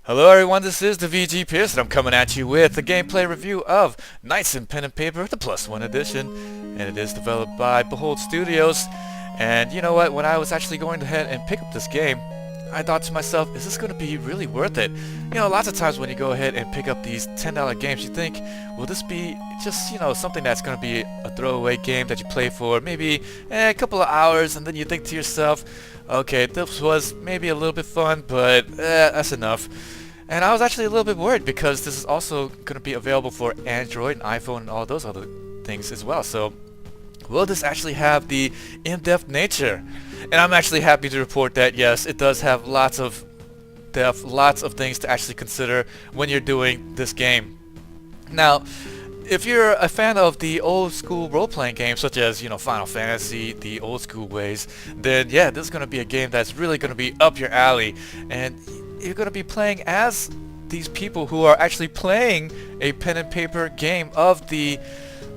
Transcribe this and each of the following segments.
Hello everyone, this is the VG Pierce and I'm coming at you with a gameplay review of Knights in Pen and Paper, the +1 edition, and it is developed by Behold Studios. And you know what, when I was actually going ahead and pick up this game, I thought to myself, is this going to be really worth it? You know, lots of times when you go ahead and pick up these $10 games, you think, will this be just, something that's going to be a throwaway game that you play for maybe a couple of hours, and then you think to yourself, okay, this was maybe a little bit fun, but that's enough. And I was actually a little bit worried because this is also going to be available for Android and iPhone and all those other things as well. So will this actually have the in-depth nature? And I'm actually happy to report that yes, it does have lots of depth, lots of things to actually consider when you're doing this game. Now, if you're a fan of the old school role-playing games such as, Final Fantasy, the old school ways, then yeah, this is going to be a game that's really going to be up your alley. And you're going to be playing as these people who are actually playing a pen and paper game of the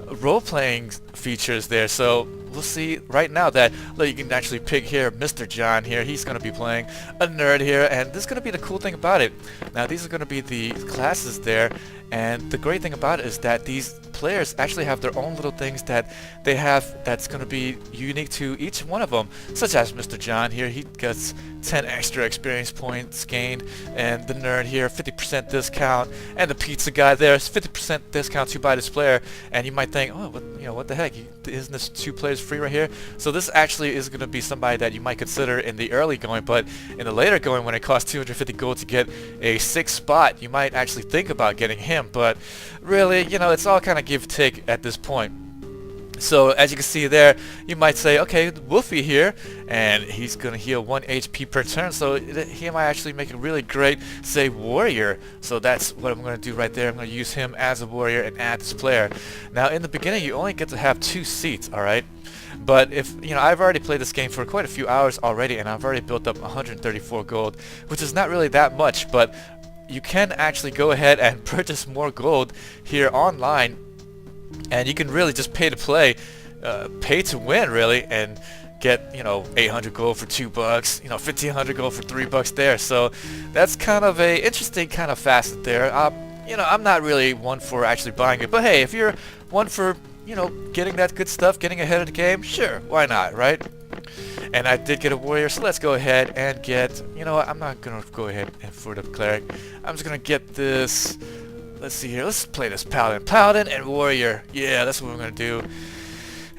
role-playing features there. So we'll see right now that you can actually pick here Mr. John here. He's going to be playing a nerd here, and this is going to be the cool thing about it. Now these are going to be the classes there, and the great thing about it is that these players actually have their own little things that they have that's going to be unique to each one of them, such as Mr. John here. He gets 10 extra experience points gained, and the nerd here 50% discount, and the pizza guy there is 50% discount to buy this player. And you might think, oh, what the heck, isn't this 2 players free right here? So this actually is going to be somebody that you might consider in the early going, but in the later going, when it costs 250 gold to get a 6th spot, you might actually think about getting him. But really, it's all kind of give take at this point. So as you can see there, you might say, okay, Wolfie here, and he's going to heal 1 HP per turn, so he might actually make a really great, say, warrior. So that's what I'm going to do right there. I'm going to use him as a warrior and add this player. Now in the beginning, you only get to have 2 seats, alright? But if, I've already played this game for quite a few hours already, and I've already built up 134 gold, which is not really that much, but you can actually go ahead and purchase more gold here online, and you can really just pay to play, pay to win really, and get 800 gold for $2, 1500 gold for $3 there. So that's kind of a interesting kind of facet there. I'm not really one for actually buying it, but hey, if you're one for getting that good stuff, getting ahead of the game, sure, why not, right? And I did get a warrior, so let's go ahead and get, I'm not gonna go ahead and for the cleric. I'm just gonna get this. Let's see here. Let's play this paladin and warrior. Yeah, that's what we're gonna do.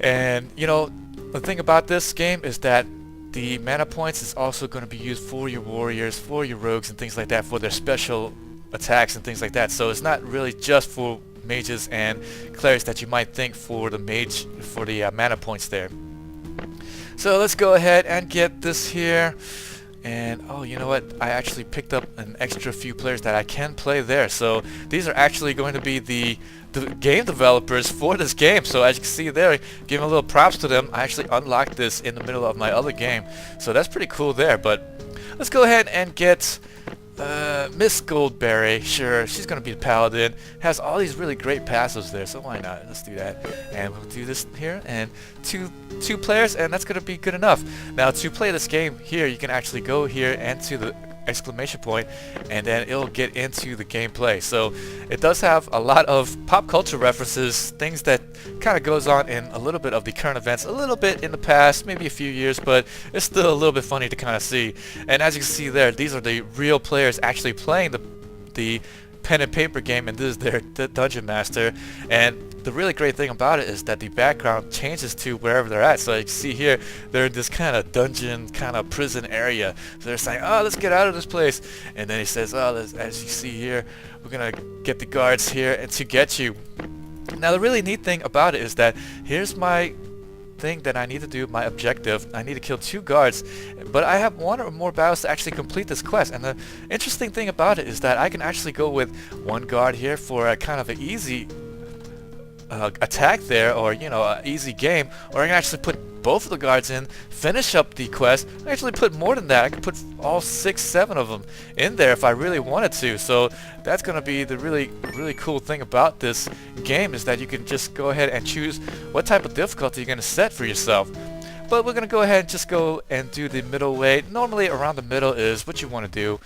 And the thing about this game is that the mana points is also going to be used for your warriors, for your rogues and things like that, for their special attacks and things like that. So it's not really just for mages and clerics that you might think for the mage, for the mana points there. So let's go ahead and get this here. And oh, you know what, I actually picked up an extra few players that I can play there. So these are actually going to be the game developers for this game. So as you can see there, giving a little props to them, I actually unlocked this in the middle of my other game. So that's pretty cool there. But let's go ahead and get Miss Goldberry. Sure, she's going to be the paladin. Has all these really great passives there, so why not? Let's do that. And we'll do this here, and two players, and that's going to be good enough. Now to play this game here, you can actually go here and to the exclamation point, and then it'll get into the gameplay. So it does have a lot of pop culture references, things that kind of goes on in a little bit of the current events, a little bit in the past, maybe a few years, but it's still a little bit funny to kind of see. And as you can see there, these are the real players actually playing the pen and paper game, and this is their dungeon master. And the really great thing about it is that the background changes to wherever they're at. So you can see here, they're in this kind of dungeon, kind of prison area. So they're saying, oh, let's get out of this place. And then he says, oh, as you see here, we're going to get the guards here and to get you. Now the really neat thing about it is that here's my thing that I need to do, my objective. I need to kill 2 guards, but I have 1 or more battles to actually complete this quest. And the interesting thing about it is that I can actually go with 1 guard here for a kind of an easy attack there, or an easy game, or I can actually put both of the guards in, finish up the quest. I actually put more than that. I could put all 6, 7 of them in there if I really wanted to. So that's going to be the really cool thing about this game, is that you can just go ahead and choose what type of difficulty you're going to set for yourself. but we're gonna go ahead and just go and do the middle way. Normally around the middle is what you want to do,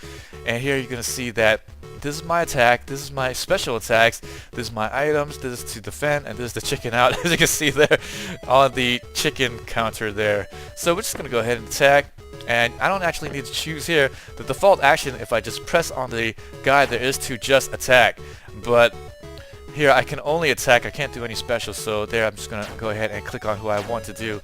and here you're gonna see that this is my attack, this is my special attacks, this is my items, this is to defend, and this is the chicken out, as you can see there on the chicken counter there. So we're just gonna go ahead and attack, and I don't actually need to choose here. The default action, if I just press on the guide, there is to just attack, but here I can only attack, I can't do any special, so there I'm just gonna go ahead and click on who I want to do.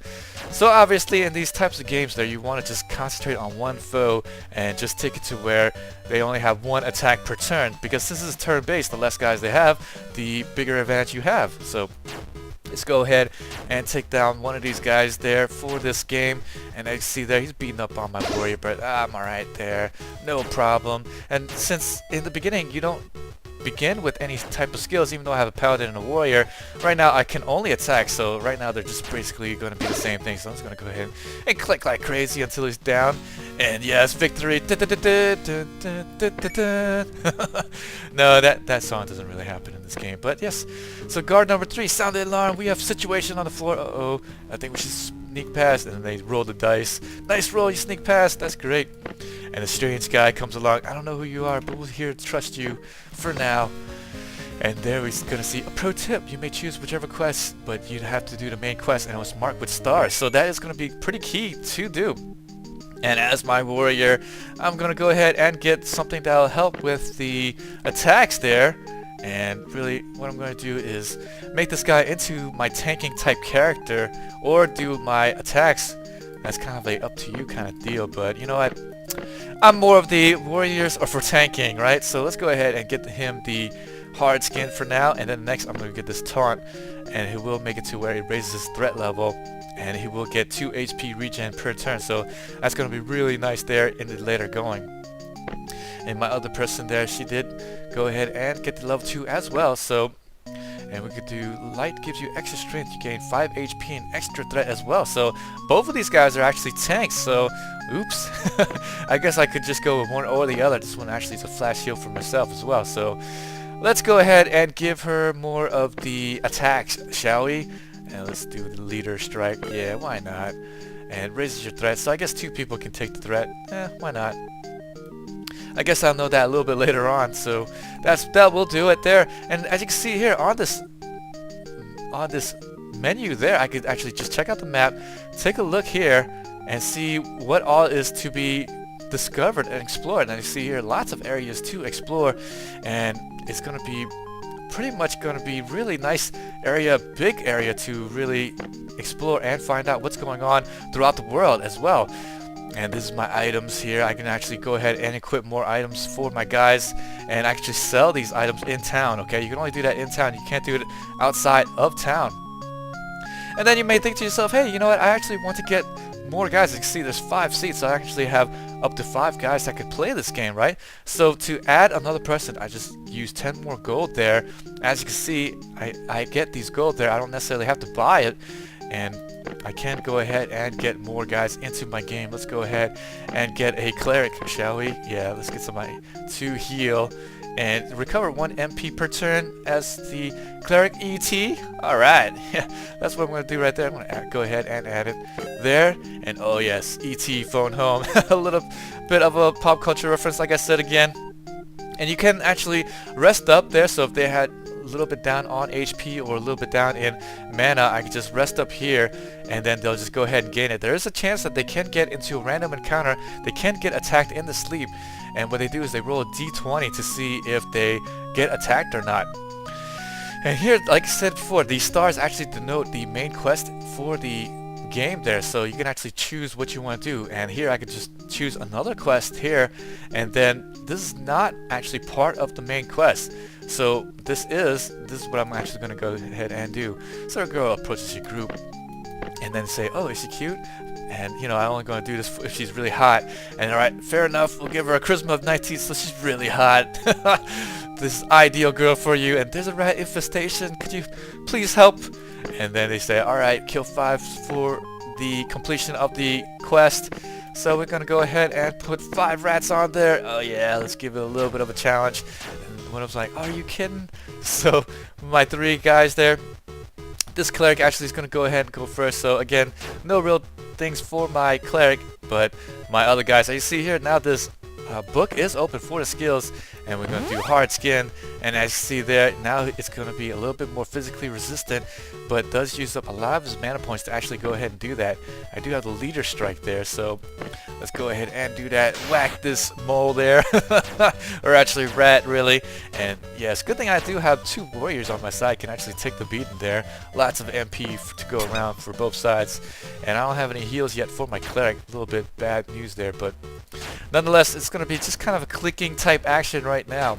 So obviously in these types of games there, you want to just concentrate on one foe and just take it to where they only have one attack per turn, because this is turn-based. The less guys they have, the bigger advantage you have. So let's go ahead and take down one of these guys there for this game. And I see there he's beating up on my warrior, but I'm alright there, no problem. And since in the beginning you don't begin with any type of skills, even though I have a paladin and a warrior, right now I can only attack, so right now they're just basically going to be the same thing. So I'm just going to go ahead and click like crazy until he's down, and yes, victory. No, that song doesn't really happen in this game, but yes. So guard number 3, sound the alarm, we have situation on the floor. Uh-oh, I think we should sneak past, and then they roll the dice. Nice roll, you sneak past, that's great. And a strange guy comes along. I don't know who you are, but we're here to trust you for now. And there we're gonna see a pro tip. You may choose whichever quest, but you'd have to do the main quest, and it was marked with stars. So that is gonna be pretty key to do. And as my warrior, I'm gonna go ahead and get something that'll help with the attacks there. And really what I'm going to do is make this guy into my tanking type character, or do my attacks. That's kind of a up to you kind of deal, but you know what? I'm more of the warriors or for tanking, right? So let's go ahead and get him the hard skin for now, and then next I'm going to get this taunt, and he will make it to where he raises his threat level, and he will get 2 HP regen per turn. So that's going to be really nice there in the later going. And my other person there, she did go ahead and get the level 2 as well. So, and we could do light gives you extra strength, you gain 5 HP and extra threat as well. So both of these guys are actually tanks, so oops. I guess I could just go with one or the other. This one actually is a flash heal for myself as well. So let's go ahead and give her more of the attacks, shall we? And let's do the leader strike. Yeah, why not? And raises your threat, so I guess 2 people can take the threat. Why not? I guess I'll know that a little bit later on, so that will do it there. And as you can see here on this menu there, I could actually just check out the map, take a look here, and see what all is to be discovered and explored. And you see here lots of areas to explore, and it's going to be pretty much going to be really nice area, big area to really explore and find out what's going on throughout the world as well. And this is my items here. I can actually go ahead and equip more items for my guys and actually sell these items in town, okay? You can only do that in town. You can't do it outside of town. And then you may think to yourself, hey, you know what? I actually want to get more guys. You can see there's 5 seats, so I actually have up to 5 guys that could play this game, right? So to add another person, I just use 10 more gold there. As you can see, I get these gold there. I don't necessarily have to buy it, and I can go ahead and get more guys into my game. Let's go ahead and get a cleric, shall we? Yeah, let's get somebody to heal and recover 1 MP per turn as the cleric ET. Alright, yeah, that's what I'm going to do right there. I'm going to go ahead and add it there. And oh yes, ET phone home. A little bit of a pop culture reference, like I said again. And you can actually rest up there, so if they had a little bit down on HP or a little bit down in mana, I can just rest up here, and then they'll just go ahead and gain it. There is a chance that they can get into a random encounter. They can get attacked in the sleep, and what they do is they roll a d20 to see if they get attacked or not. And here, like I said before, these stars actually denote the main quest for the game there, so you can actually choose what you want to do. And here I could just choose another quest here, and then this is not actually part of the main quest. So this is what I'm actually going to go ahead and do. So a girl approaches your group and then say, oh, is she cute? And you know, I'm only going to do this if she's really hot. And alright, fair enough, we'll give her a charisma of 19, so she's really hot. This is ideal girl for you. And there's a rat infestation, could you please help? And then they say, alright, kill 5 for the completion of the quest. So we're gonna go ahead and put 5 rats on there. Oh yeah, let's give it a little bit of a challenge. And one of them's like, are you kidding? So my 3 guys there, this cleric actually is going to go ahead and go first. So again, no real things for my cleric, but my other guys, as you see here, now this book is open for the skills, and we're going to do hard skin, and as you see there, now it's going to be a little bit more physically resistant, but does use up a lot of his mana points to actually go ahead and do that. I do have the leader strike there, so let's go ahead and do that. Whack this mole there, or actually rat really, and yes, good thing I do have 2 warriors on my side, can actually take the beating there. Lots of MP to go around for both sides, and I don't have any heals yet for my cleric. A little bit bad news there, but nonetheless, it's going to be just kind of a clicking type action right now.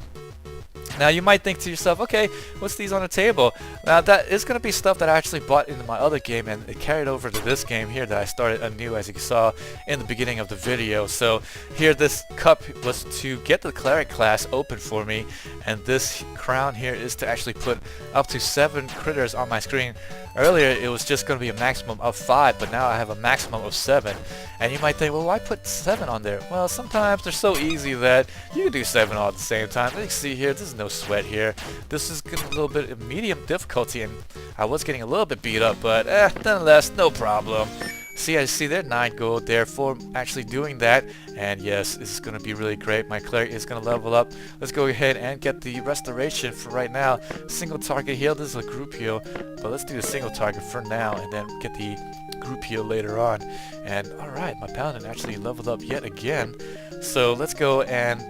Now you might think to yourself, okay, what's these on the table? Now that is going to be stuff that I actually bought into my other game, and it carried over to this game here that I started anew, as you saw in the beginning of the video. So here this cup was to get the cleric class open for me, and this crown here is to actually put up to 7 critters on my screen. Earlier it was just going to be a maximum of 5, but now I have a maximum of 7. And you might think, well, why put 7 on there? Well, sometimes they're so easy that you can do 7 all at the same time. As you can see here, there's no sweat here. This is getting a little bit of medium difficulty, and I was getting a little bit beat up, but nonetheless, no problem. See, I see there, 9 gold there for actually doing that, and yes, this is going to be really great. My cleric is going to level up. Let's go ahead and get the restoration for right now. Single target heal, this is a group heal, but let's do the single target for now, and then get the group heal later on. And alright, my paladin actually leveled up yet again, so let's go and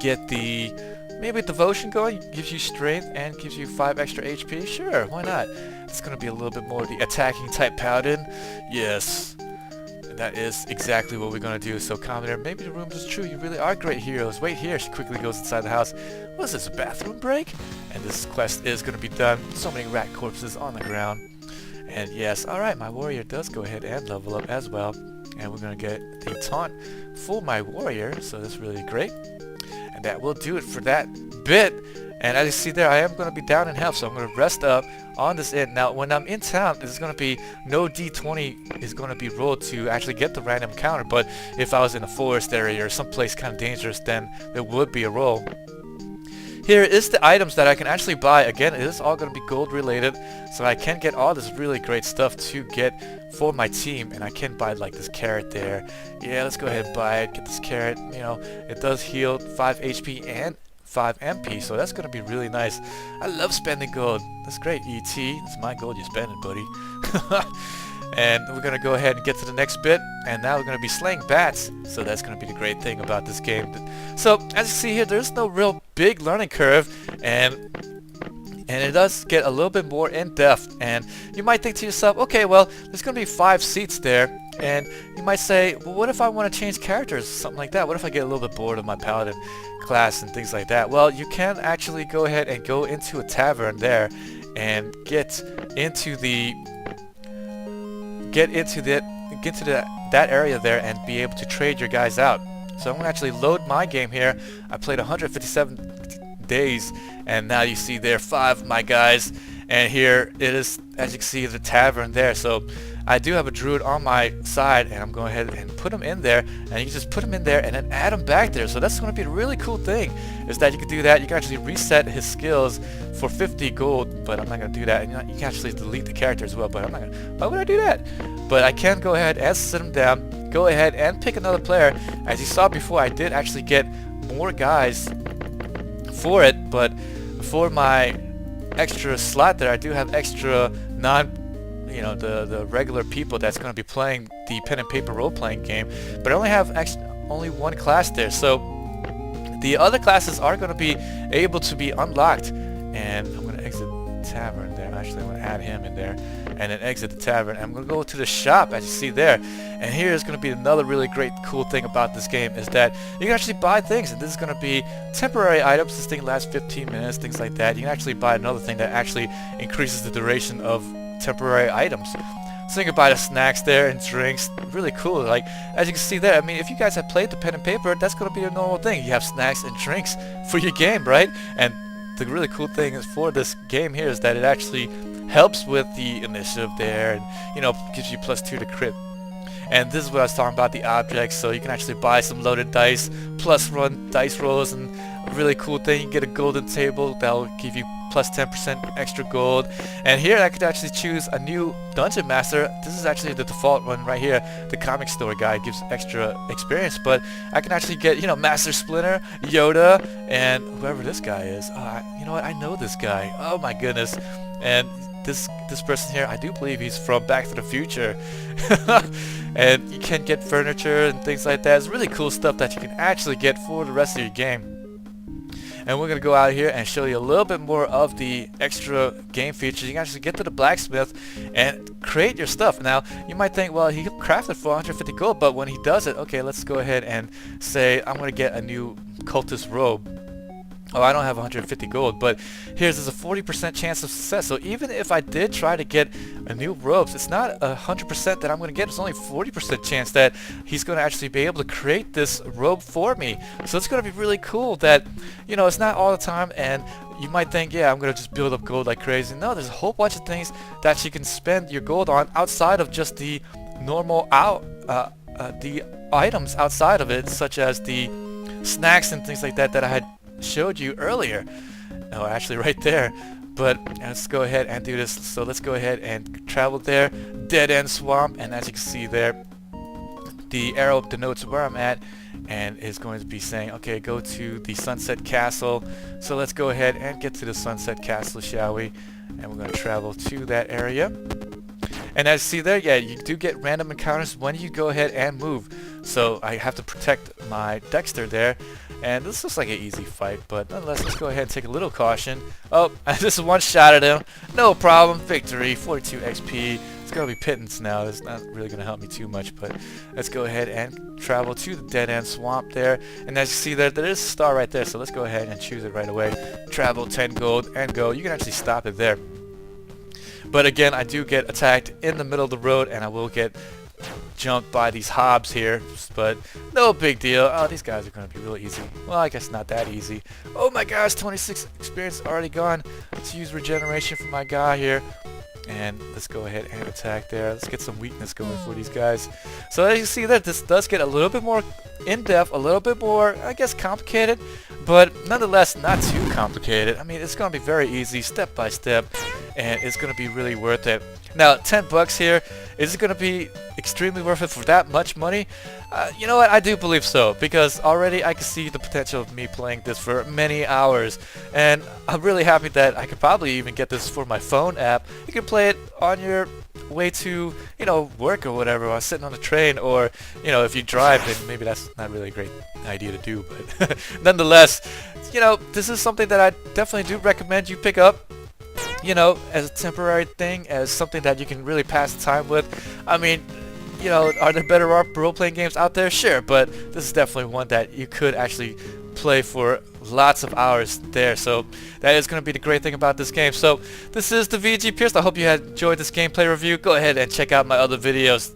get the maybe devotion going. Gives you strength and gives you 5 extra HP. Sure, why not? It's going to be a little bit more of the attacking type paladin. Yes, that is exactly what we're going to do. So commenter, maybe the rumors is true. You really are great heroes. Wait here. She quickly goes inside the house. What is this, a bathroom break? And this quest is going to be done. So many rat corpses on the ground. And yes, alright, my warrior does go ahead and level up as well. And we're going to get the taunt for my warrior. So that's really great. And that will do it for that bit. And as you see there, I am going to be down in health, so I'm going to rest up on this end. Now, when I'm in town, there's going to be no D20 is going to be rolled to actually get the random encounter. But if I was in a forest area or someplace kind of dangerous, then there would be a roll. Here is the items that I can actually buy. Again, it is all going to be gold related, so I can get all this really great stuff to get for my team, and I can buy like this carrot there. Yeah, let's go ahead and buy it. Get this carrot. You know, it does heal 5 HP and 5 MP, so that's going to be really nice. I love spending gold. That's great, ET. It's my gold you're spending, buddy. And we're going to go ahead and get to the next bit, and now we're going to be slaying bats, so that's going to be the great thing about this game. So as you see here, there's no real big learning curve, and it does get a little bit more in-depth. And you might think to yourself, okay, well, there's going to be 5 seats there, and you might say, well, what if I want to change characters, something like that? What if I get a little bit bored of my paladin class and things like that? Well, you can actually go ahead and go into a tavern there and get into that area there and be able to trade your guys out. So I'm going to actually load my game here. I played 157 days, and now you see there 5 of my guys, and here it is, as you can see, the tavern there. So I do have a druid on my side, and I'm going ahead and put him in there, and you just put him in there and then add him back there. So that's going to be a really cool thing, is that you can do that. You can actually reset his skills for 50 gold, but I'm not going to do that. And you can actually delete the character as well, but I'm not going to. Why would I do that? But I can go ahead and sit him down, go ahead and pick another player. As you saw before, I did actually get more guys for it, but for my extra slot there, I do have extra the regular people that's going to be playing the pen and paper role-playing game, but I only have only 1 class there, so the other classes are going to be able to be unlocked. And I'm going to exit the tavern there. Actually, I'm going to add him in there and then exit the tavern. And I'm going to go to the shop, as you see there. And here is going to be another really great cool thing about this game, is that you can actually buy things, and this is going to be temporary items. This thing lasts 15 minutes, things like that. You can actually buy another thing that actually increases the duration of temporary items. So you can buy the snacks there and drinks. Really cool. Like, as you can see there, I mean, if you guys have played the pen and paper, that's going to be a normal thing. You have snacks and drinks for your game, right? And the really cool thing is for this game here is that it actually helps with the initiative there, and gives you +2 to crit. And this is what I was talking about, the objects. So you can actually buy some loaded dice, plus run dice rolls, and a really cool thing, you get a golden table that will give you plus 10% extra gold. And here I could actually choose a new dungeon master. This is actually the default one right here. The comic store guy gives extra experience, but I can actually get, you know, Master Splinter, Yoda, and whoever this guy is. You know what? I know this guy. Oh my goodness. And this person here, I do believe he's from Back to the Future. And you can get furniture and things like that. It's really cool stuff that you can actually get for the rest of your game. And we're going to go out here and show you a little bit more of the extra game features. You can actually get to the blacksmith and create your stuff. Now, you might think, well, he crafted for 150 gold, but when he does it, okay, let's go ahead and say, I'm going to get a new cultist robe. Oh, I don't have 150 gold, but there's a 40% chance of success. So even if I did try to get a new robes, it's not 100% that I'm going to get. It's only 40% chance that he's going to actually be able to create this robe for me. So it's going to be really cool that, you know, it's not all the time, and you might think, yeah, I'm going to just build up gold like crazy. No, there's a whole bunch of things that you can spend your gold on outside of just the normal the items outside of it, such as the snacks and things like that I had showed you earlier. Oh, actually right there. But let's go ahead and do this. So let's go ahead and travel there. Dead End Swamp, and as you can see there, the arrow denotes where I'm at, and is going to be saying, okay, go to the Sunset Castle. So let's go ahead and get to the Sunset Castle, shall we? And we're going to travel to that area. And as you see there, yeah, you do get random encounters when you go ahead and move. So I have to protect my Dexter there. And this looks like an easy fight, but nonetheless, let's go ahead and take a little caution. Oh, I just one-shot at him. No problem. Victory. 42 XP. It's going to be pittance now. It's not really going to help me too much, but let's go ahead and travel to the Dead End Swamp there. And as you see there is a star right there, so let's go ahead and choose it right away. Travel 10 gold and go. You can actually stop it there. But again, I do get attacked in the middle of the road, and I will get jumped by these hobs here, but no big deal. Oh, these guys are going to be real easy. Well, I guess not that easy. Oh my gosh, 26 experience already gone. Let's use regeneration for my guy here. And let's go ahead and attack there. Let's get some weakness going for these guys. So as you see that this does get a little bit more in-depth, a little bit more, I guess, complicated, but nonetheless not too complicated. I mean, it's going to be very easy, step by step, and it's going to be really worth it. Now, 10 bucks here, is it going to be extremely worth it for that much money? You know what, I do believe so, because already I can see the potential of me playing this for many hours, and I'm really happy that I could probably even get this for my phone app. You can play it on your way to, you know, work or whatever, or sitting on a train, or, you know, if you drive, then maybe that's not really a great idea to do, but nonetheless, you know, this is something that I definitely do recommend you pick up, you know, as a temporary thing, as something that you can really pass the time with. I mean, you know, are there better role-playing games out there? Sure, but this is definitely one that you could actually play for lots of hours there. So that is going to be the great thing about this game. So this is the VG Pierce. I hope you had enjoyed this gameplay review. Go ahead and check out my other videos.